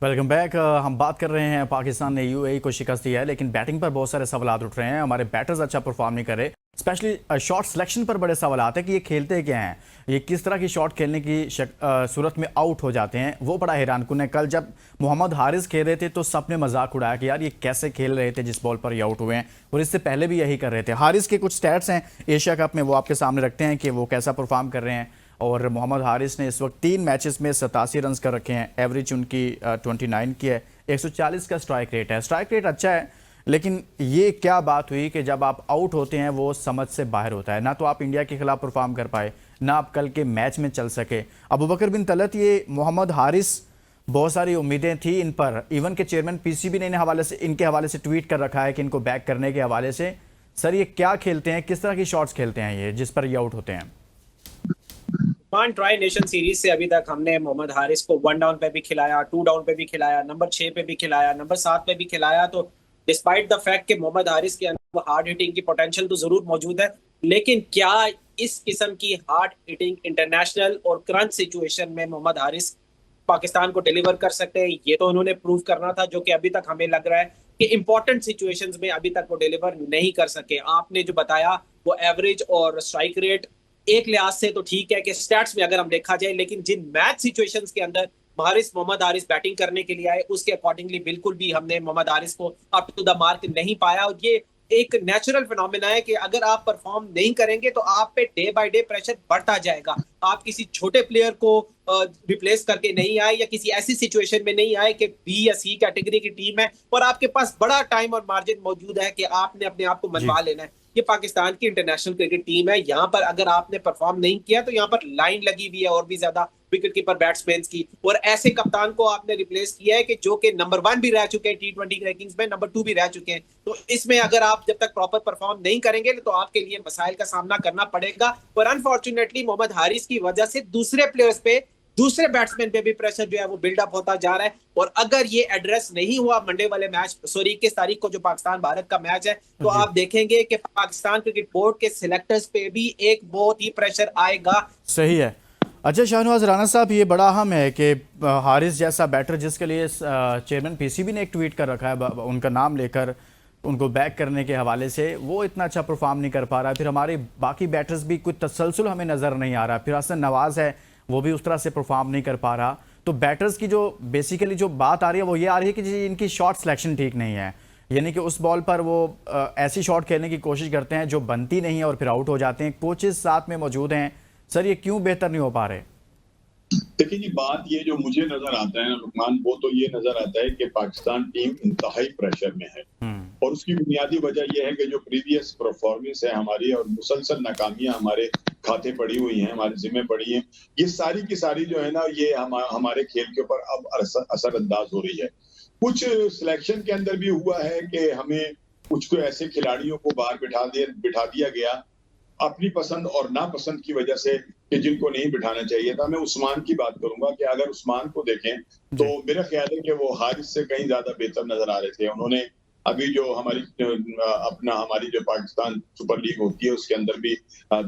Welcome back. हम बात कर रहे हैं पाकिस्तान ने यूएई को शिकस्त दी है, लेकिन बैटिंग पर बहुत सारे सवाल उठ रहे हैं। हमारे बैटर्स अच्छा परफॉर्म नहीं कर रहे, स्पेशली शॉट सिलेक्शन पर बड़े सवाल आते हैं कि ये खेलते क्या हैं, ये किस तरह की शॉट खेलने की सूरत में आउट हो जाते हैं। वो बड़ा हैरानकुन है। कल जब मोहम्मद हारिस खेल रहे थे तो सबने मजाक उड़ाया कि यार ये कैसे खेल रहे थे जिस बॉल पर ये आउट हुए हैं, और इससे पहले भी यही कर रहे थे। हारिस के कुछ स्टैट्स हैं एशिया कप में, वो आपके सामने रखते हैं कि वो कैसा परफॉर्म कर रहे हैं। और मोहम्मद हारिस ने इस वक्त 3 मैचेस में 87 रन कर रखे हैं, एवरेज उनकी 29 की है, 140 का स्ट्राइक रेट है। स्ट्राइक रेट अच्छा है, लेकिन ये क्या बात हुई कि जब आप आउट होते हैं वो समझ से बाहर होता है। ना तो आप इंडिया के खिलाफ परफॉर्म कर पाए, ना आप कल के मैच में चल सके। अबूबकर बिन तलत, ये मोहम्मद हारिस, बहुत सारी उम्मीदें थी इन पर। इवन के चेयरमैन पीसीबी ने इनके हवाले से ट्वीट कर रखा है कि इनको बैक करने के हवाले से। सर, ये क्या खेलते हैं, किस तरह की शॉट्स खेलते हैं ये जिस पर ये आउट होते हैं? वन ट्राई नेशन सीरीज से अभी तक हमने मोहम्मद हारिस को 1 डाउन पे भी खिलाया, 2 डाउन पे भी खिलाया, नंबर 6 पे भी खिलाया, नंबर 7 पे भी खिलाया। तो डिस्पाइट द फैक्ट कि मोहम्मद हारिस के अंदर हार्ड हिटिंग की पोटेंशियल तो जरूर मौजूद है, लेकिन क्या इस किस्म की हार्ड हिटिंग इंटरनेशनल और करंट सिचुएशन में मोहम्मद हारिस पाकिस्तान को डिलीवर कर सकते हैं? ये तो उन्होंने प्रूव करना था, जो कि अभी तक हमें लग रहा है कि इंपॉर्टेंट सिचुएशंस में अभी तक वो डिलीवर नहीं कर सके। आपने जो बताया वो एवरेज और स्ट्राइक रेट एक लिहाज से तो ठीक है कि स्टैट्स में अगर हम देखा जाए, लेकिन जिन मैच सिचुएशंस के अंदर मोहम्मद हारिस बैटिंग करने के लिए आए, उसके अकॉर्डिंगली बिल्कुल भी हमने मोहम्मद हारिस को अप टू द मार्क नहीं पाया। और ये एक नेचुरल फिनोमेना है कि अगर आप परफॉर्म नहीं करेंगे तो आप पे डे बाय डे प्रेशर बढ़ता जाएगा। आप किसी छोटे प्लेयर को रिप्लेस करके नहीं आए, या किसी ऐसी सिचुएशन में नहीं आए कि बी या सी कैटेगरी की टीम है और आपके पास बड़ा टाइम और मार्जिन मौजूद है कि आपने अपने आप को जी। मनवा लेना है। ये पाकिस्तान की इंटरनेशनल क्रिकेट टीम है, यहाँ पर अगर आपने परफॉर्म नहीं किया तो यहाँ पर लाइन लगी हुई है और भी ज्यादा विकेट कीपर बैट्समैन की। और ऐसे कप्तान को आपने रिप्लेस किया है कि जो कि नंबर 1 भी रह चुके हैं T20 रैंकिंग्स में, नंबर 2 भी रह चुके हैं। तो इसमें अगर आप जब तक प्रॉपर परफॉर्म नहीं करेंगे तो आपके लिए मसाइल का सामना करना पड़ेगा। और अनफॉर्चुनेटली मोहम्मद हारिस की वजह से दूसरे प्लेयर्स पे, दूसरे बैट्समैन पे भी प्रेशर जो है वो बिल्डअप होता जा रहा है। और अगर ये एड्रेस नहीं हुआ मंडे वाले मैच, सॉरी 21 तारीख को जो पाकिस्तान भारत का मैच है, तो जी, आप देखेंगे कि पाकिस्तान क्रिकेट बोर्ड के सिलेक्टर्स पे भी एक बहुत ही प्रेशर आएगा। सही है। अच्छा शाहनवाज राणा साहब, ये बड़ा अहम है कि हारिस जैसा बैटर जिसके लिए चेयरमैन पीसीबी ने एक ट्वीट कर रखा है उनका नाम लेकर, उनको बैक करने के हवाले से, वो इतना अच्छा परफॉर्म नहीं कर पा रहा है। फिर हमारे बाकी बैटर्स भी कोई तसलसल हमें नज़र नहीं आ रहा। फिर हसन नवाज है, वो भी उस तरह से परफॉर्म नहीं कर पा रहा। तो बैटर्स की जो बेसिकली जो बात आ रही है वो ये आ रही है कि जी इनकी शॉट सिलेक्शन ठीक नहीं है। यानी कि उस बॉल पर वो ऐसी शॉट खेलने की कोशिश करते हैं जो बनती नहीं है और फिर आउट हो जाते हैं। कोचेस साथ में मौजूद हैं। सर, ये क्यों बेहतर नहीं हो पा रहे? देखिए जी, बात ये जो मुझे नजर आता है ना लुकमान, वो तो ये नजर आता है कि पाकिस्तान टीम इंतहाई प्रेशर में है। और उसकी बुनियादी वजह यह है कि जो प्रीवियस परफॉर्मेंस है हमारी और मुसलसल नाकामियां हमारे खाते पड़ी हुई हैं, हमारे जिम्मे पड़ी हैं, ये सारी की सारी जो है ना, ये हमारे खेल के ऊपर अब असरअंदाज हो रही है। कुछ सिलेक्शन के अंदर भी हुआ है कि हमें कुछ को ऐसे खिलाड़ियों को बाहर बिठा दिया गया अपनी पसंद और नापसंद की वजह से कि जिनको नहीं बिठाना चाहिए था। मैं उस्मान की बात करूंगा कि अगर उस्मान को देखें तो जी। मेरा ख्याल है कि वो हारिस से कहीं ज्यादा बेहतर नजर आ रहे थे। उन्होंने अभी जो हमारी जो पाकिस्तान सुपर लीग होती है उसके अंदर भी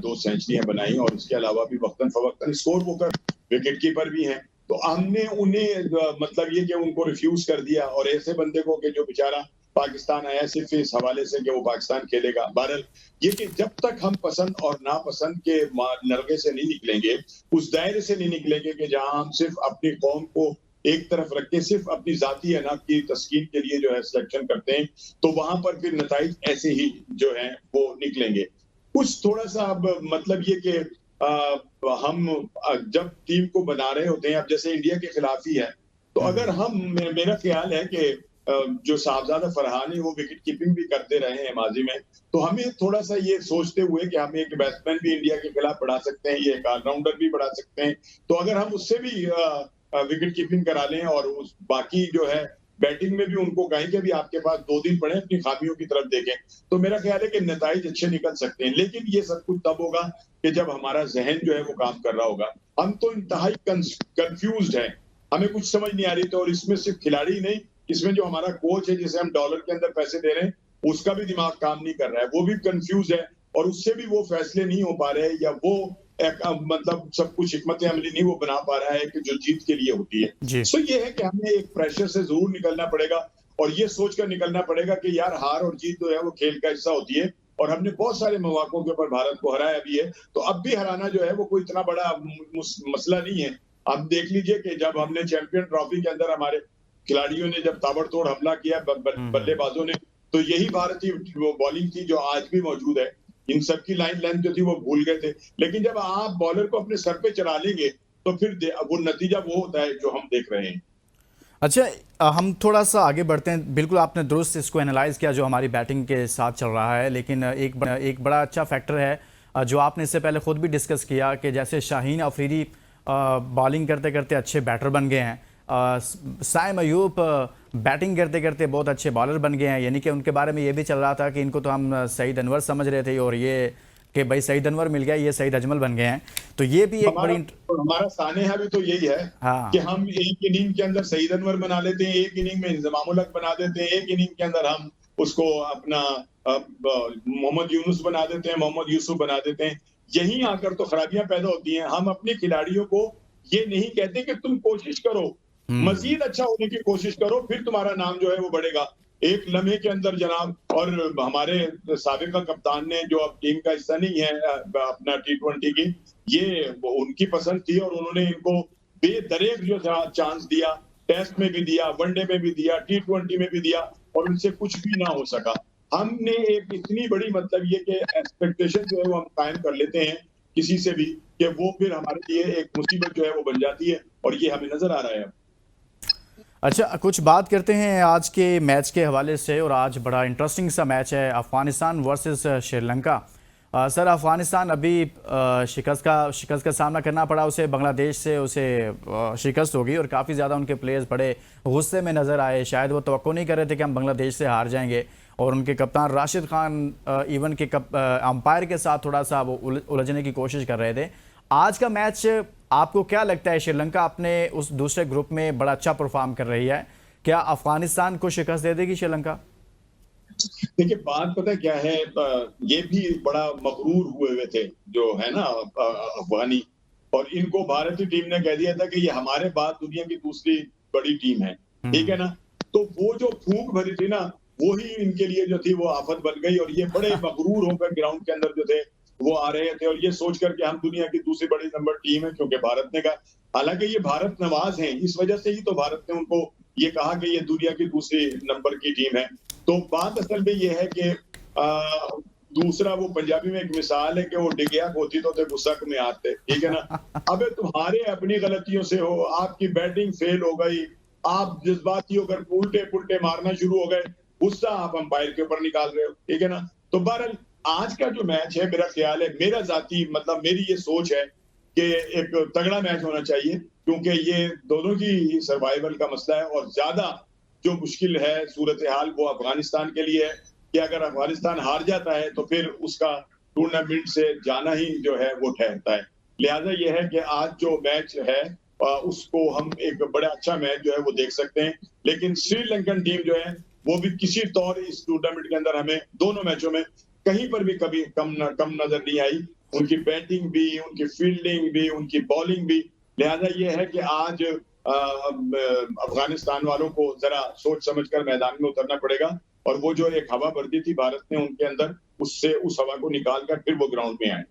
2 सेंचुरियां बनाई और उसके अलावा भी वक्तन फवक्तन स्कोर वो कर विकेट कीपर भी हैं। तो हमने उन्हें मतलब ये कि उनको रिफ्यूज कर दिया और ऐसे बंदे को कि जो बेचारा पाकिस्तान आया सिर्फ इस हवाले से कि वो पाकिस्तान खेलेगा। बहरहाल ये कि जब तक हम पसंद और नापसंद के नरगे से नहीं निकलेंगे, उस दायरे से नहीं निकलेंगे कि जहां हम सिर्फ अपनी कौम को एक तरफ रख के सिर्फ अपनी जाती अनाक की तस्कीन के लिए जो है सिलेक्शन करते हैं, तो वहां पर फिर नताइज ऐसे ही जो है वो निकलेंगे। कुछ थोड़ा सा अब मतलब ये कि हम जब टीम को बना रहे होते हैं, अब जैसे इंडिया के खिलाफ ही है, तो अगर हम मेरा ख्याल है कि जो साहबजादा फरहान है वो विकेट कीपिंग भी करते रहे हैं माजी में, तो हमें थोड़ा सा ये सोचते हुए कि हम एक बैट्समैन भी इंडिया के खिलाफ बढ़ा सकते हैं, ये एक ऑलराउंडर भी बढ़ा सकते हैं, तो अगर हम उससे भी विकेट कीपिंग करा लें और उस बाकी जो है बैटिंग में भी उनको कहें कि भी आपके पास 2 दिन पड़े अपनी खामियों की तरफ देखें, तो मेरा ख्याल है कि नताइज अच्छे निकल सकते हैं। लेकिन ये सब कुछ तब होगा कि जब हमारा जहन जो है वो काम कर रहा होगा। हम तो इंतहाई कंफ्यूज है, हमें कुछ समझ नहीं आ रही। तो और इसमें सिर्फ खिलाड़ी नहीं, इसमें जो हमारा कोच है जिसे हम डॉलर के अंदर पैसे दे रहे हैं, उसका भी दिमाग काम नहीं कर रहा है, वो भी कंफ्यूज है और उससे भी वो फैसले नहीं हो पा रहे हैं, या वो मतलब सब कुछ हिकमत अमली नहीं वो बना पा रहा है कि जो जीत के लिए होती जी। है। सो ये है कि हमें एक प्रेशर से जरूर निकलना पड़ेगा और ये सोचकर निकलना पड़ेगा कि यार हार और जीत जो है वो खेल का हिस्सा होती है और हमने बहुत सारे मौकों के ऊपर भारत को हराया भी है, तो अब भी हराना जो है वो कोई इतना बड़ा मसला नहीं है। आप देख लीजिए कि जब हमने चैंपियन ट्रॉफी के अंदर हमारे खिलाड़ियों ने जब ताबड़तोड़ हमला किया बल्लेबाजों ने, तो यही भारतीय वो बॉलिंग थी जो आज भी मौजूद है। इन सबकी लाइन लेंथ जो थी वो भूल गए थे, लेकिन जब आप बॉलर को अपने सर पे चढ़ा लेंगे तो फिर वो नतीजा वो होता है जो हम देख रहे हैं। अच्छा, हम थोड़ा सा आगे बढ़ते हैं। बिल्कुल आपने दुरुस्त इसको एनालाइज किया जो हमारी बैटिंग के साथ चल रहा है, लेकिन एक बड़ा अच्छा फैक्टर है जो आपने इससे पहले खुद भी डिस्कस किया कि जैसे शाहीन अफरीदी बॉलिंग करते करते अच्छे बैटर बन गए हैं, साइम अयूब बैटिंग करते करते बहुत अच्छे बॉलर बन गए हैं, यानी कि उनके बारे में ये भी चल रहा था कि इनको तो हम सईद अनवर समझ रहे थे और ये कि भाई सईद अनवर मिल गया, ये सईद अजमल बन गए हैं। तो ये भी एक बड़ी हमारा सानेहा भी तो यही है। हाँ। कि हम एक इनिंग के अंदर सईद अनवर बना लेते हैं, एक इनिंग में इंजमामुल हक बना देते हैं, एक इनिंग के अंदर हम उसको अपना मोहम्मद यूनुस बना देते हैं, मोहम्मद यूसुफ बना देते हैं। यहीं आकर तो खराबियां पैदा होती हैं। हम अपने खिलाड़ियों को ये नहीं कहते कि तुम कोशिश करो, मजीद अच्छा होने की कोशिश करो, फिर तुम्हारा नाम जो है वो बढ़ेगा। एक लम्हे के अंदर जनाब, और हमारे साबिका कप्तान ने जो अब टीम का हिस्सा नहीं है अपना T20 की, ये उनकी पसंद थी और उन्होंने इनको बेदरेक जो चांस दिया, टेस्ट में भी दिया, वनडे में भी दिया, T20 में भी दिया और उनसे कुछ भी ना हो सका। हमने एक इतनी बड़ी मतलब ये कि एक्सपेक्टेशन जो है वो हम कायम कर लेते हैं किसी से भी कि वो फिर हमारे लिए एक मुसीबत जो है वो बन जाती है और ये हमें नजर आ रहा है। अच्छा, कुछ बात करते हैं आज के मैच के हवाले से, और आज बड़ा इंटरेस्टिंग सा मैच है अफगानिस्तान वर्सेस श्रीलंका। सर, अफगानिस्तान अभी शिकस्त का सामना करना पड़ा उसे, बांग्लादेश से उसे शिकस्त होगी और काफ़ी ज़्यादा उनके प्लेयर्स बड़े गुस्से में नज़र आए। शायद वो तवक्को नहीं कर रहे थे कि हम बांग्लादेश से हार जाएंगे, और उनके कप्तान राशिद खान इवन के अंपायर के साथ थोड़ा सा वो उलझने की कोशिश कर रहे थे। आज का मैच आपको क्या लगता है, श्रीलंका अपने उस दूसरे ग्रुप में बड़ा अच्छा परफॉर्म कर रही है, क्या अफगानिस्तान को शिकस्त दे देगी श्रीलंका? देखिए, बात पता क्या है, ये भी बड़ा मगरूर हुए थे जो है ना अफगानी, और इनको भारतीय टीम ने कह दिया था कि ये हमारे बाद दुनिया की दूसरी बड़ी टीम है, ठीक है ना। तो वो जो फूंक भरी थी ना, वो ही इनके लिए जो थी वो आफत बन गई, और ये बड़े मगरूर होकर ग्राउंड के अंदर जो थे वो आ रहे थे और ये सोच करके हम दुनिया की दूसरी बड़ी नंबर टीम है, क्योंकि भारत ने कहा, हालांकि ये भारत नवाज हैं, इस वजह से ही तो भारत ने उनको ये कहा कि ये दुनिया की दूसरी नंबर की टीम है। तो बात असल में ये है कि दूसरा वो पंजाबी में एक मिसाल है कि वो डिगया होती तो गुस्सा में आते, ठीक है ना। अबे तुम्हारे अपनी गलतियों से हो, आपकी बैटिंग फेल हो गई, आप जज्बाती होकर उल्टे पुल्टे मारना शुरू हो गए, गुस्सा आप अंपायर के ऊपर निकाल रहे हो, ठीक है ना। तो बहरहाल आज का जो मैच है, मेरा ख्याल है, मेरा जाती मतलब मेरी ये सोच है कि एक तगड़ा मैच होना चाहिए, क्योंकि ये दोनों की सर्वाइवल का मसला है, और ज्यादा जो मुश्किल है सूरत हाल वो अफगानिस्तान के लिए है कि अगर अफगानिस्तान हार जाता है तो फिर उसका टूर्नामेंट से जाना ही जो है वो ठहरता है। लिहाजा ये है कि आज जो मैच है उसको हम एक बड़ा अच्छा मैच जो है वो देख सकते हैं, लेकिन श्रीलंकन टीम जो है वो भी किसी तौर इस टूर्नामेंट के अंदर हमें दोनों मैचों में कहीं पर भी कभी कम नजर नहीं आई। उनकी बैटिंग भी, उनकी फील्डिंग भी, उनकी बॉलिंग भी। लिहाजा ये है कि आज अफगानिस्तान वालों को जरा सोच समझकर मैदान में उतरना पड़ेगा, और वो जो एक हवा भर दी थी भारत ने उनके अंदर, उससे उस हवा को निकाल कर फिर वो ग्राउंड में आए।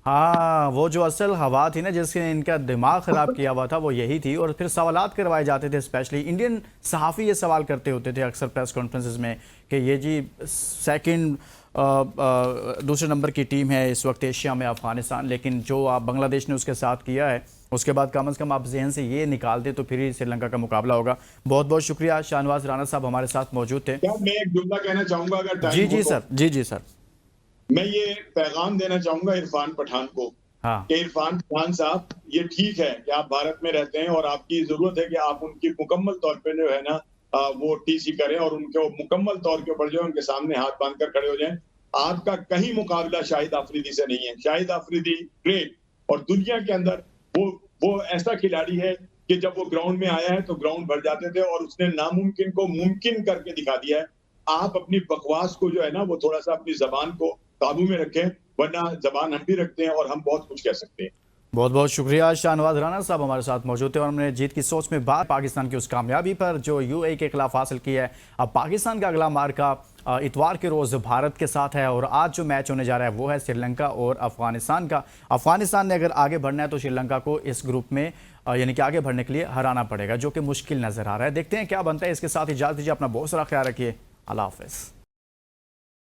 हाँ, वो जो असल हवा थी ना जिसने इनका दिमाग ख़राब किया हुआ था वो यही थी, और फिर सवालात करवाए जाते थे। स्पेशली इंडियन सहाफ़ी ये सवाल करते होते थे अक्सर प्रेस कॉन्फ्रेंसेस में कि ये जी सेकंड दूसरे नंबर की टीम है इस वक्त एशिया में अफगानिस्तान, लेकिन जो आप बांग्लादेश ने उसके साथ किया है उसके बाद कम से कम आप जहन से ये निकाल दे तो फिर ही श्रीलंका का मुकाबला होगा। बहुत बहुत शुक्रिया, शाहनवाज राणा साहब हमारे साथ मौजूद थे। क्या मैं एक जुमला कहना चाहूंगा अगर टाइम जी हो जी तो? सर, जी सर। मैं ये पैगाम देना चाहूंगा इरफान पठान को, हाँ, कि इरफान पठान साहब, ये ठीक है कि आप भारत में रहते हैं और आपकी जरूरत है कि आप उनकी मुकम्मल तौर पे जो है ना वो टीसी करें और उनके मुकम्मल तौर के ऊपर जो है उनके सामने हाथ बांधकर खड़े हो जाएं। आपका कहीं मुकाबला शाहिद आफरीदी से नहीं है। शाहिद आफरीदी ग्रेट, और दुनिया के अंदर वो ऐसा खिलाड़ी है कि जब वो ग्राउंड में आया है तो ग्राउंड भर जाते थे, और उसने नामुमकिन को मुमकिन करके दिखा दिया है। आप अपनी बकवास को जो है ना वो थोड़ा सा अपनी जबान को काबू में रखें, वरना जबान हम भी रखते हैं और हम बहुत कुछ कह सकते हैं। बहुत बहुत शुक्रिया शाहनवाज राणा साहब हमारे साथ मौजूद थे और हमने जीत की सोच में बात पाकिस्तान की उस कामयाबी पर जो यूएई के खिलाफ हासिल की है। अब पाकिस्तान का अगला मार्का इतवार के रोज़ भारत के साथ है और आज जो मैच होने जा रहा है वो है श्रीलंका और अफगानिस्तान का। अफगानिस्तान ने अगर आगे बढ़ना है तो श्रीलंका को इस ग्रुप में यानी कि आगे बढ़ने के लिए हराना पड़ेगा, जो कि मुश्किल नज़र आ रहा है। देखते हैं क्या बनता है। इसके साथ इजाज़त दीजिए, अपना बहुत सारा ख्याल रखिए। अल्लाह हाफ़िज़।